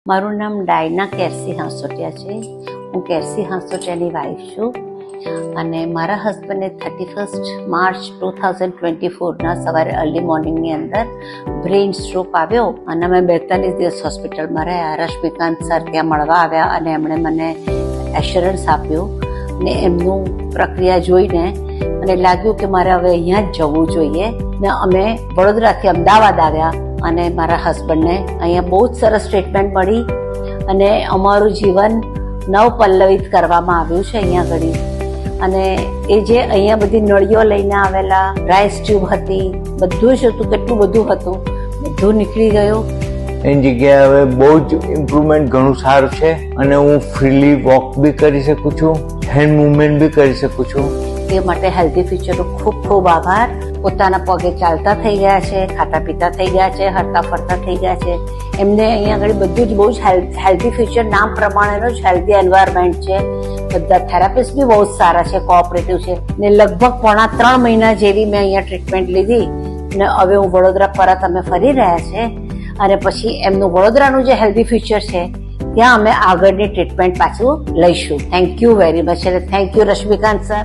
મારું નામ ડાયના કેરસી હાંસોટિયા છે. હું કેરસી હાંસોટિયાની વાઇફ છું અને મારા હસબન્ડને 31 માર્ચ 2024ના સવારે અર્લી મોર્નિંગની અંદર બ્રેઇન સ્ટ્રોક આવ્યો અને અમે 42 દિવસ હોસ્પિટલમાં રહ્યા. રશ્મિકાંત સર ત્યાં મળવા આવ્યા અને એમણે મને એશ્યોરન્સ આપ્યું ને એમનું પ્રક્રિયા જોઈને મને લાગ્યું કે મારે હવે અહીંયા જ જવું જોઈએ ને અમે વડોદરાથી અમદાવાદ આવ્યા અને મારા હસબન્ડને અહીંયા બહુ જ સરસ ટ્રીટમેન્ટ મળી અને અમારું જીવન નવપલ્લવિત કરવામાં આવ્યું છે અહીંયા ઘડી. અને એ જે અહીંયા બધી નળીઓ લઈને આવેલા, રાઇસ ટ્યુબ હતી, બધું જ હતું, કેટલું બધું હતું, બધું નીકળી ગયું. એની જગ્યાએ હવે બહુ જ ઇમ્પ્રુવમેન્ટ ઘણું સારું છે અને હું ફ્રીલી વોક બી કરી શકું છું, હેન્ડ મૂવમેન્ટ બી કરી શકું છું. એ માટે હેલ્ધી ફ્યુચરનો ખૂબ ખૂબ આભાર. પોતાના પગે ચાલતા થઈ ગયા છે, ખાતા પીતા થઈ ગયા છે, હરતા ફરતા થઈ ગયા છે. એમને અહીંયા આગળ બધું જ બહુ જ હેલ્ધી ફ્યુચર નામ પ્રમાણેનો જ હેલ્ધી એન્વાયરમેન્ટ છે. બધા થેરાપિસ્ટ બી બહુ જ સારા છે, કોઓપરેટિવ છે ને લગભગ 3 મહિના જેવી મેં અહીંયા ટ્રીટમેન્ટ લીધી ને હવે હું વડોદરા પરત અમે ફરી રહ્યા છે અને પછી એમનું વડોદરાનું જે હેલ્ધી ફ્યુચર છે ત્યાં અમે આગળની ટ્રીટમેન્ટ પાછું લઈશું. થેન્ક યુ વેરી મચ અને થેન્ક યુ રશ્મિકાંત સર.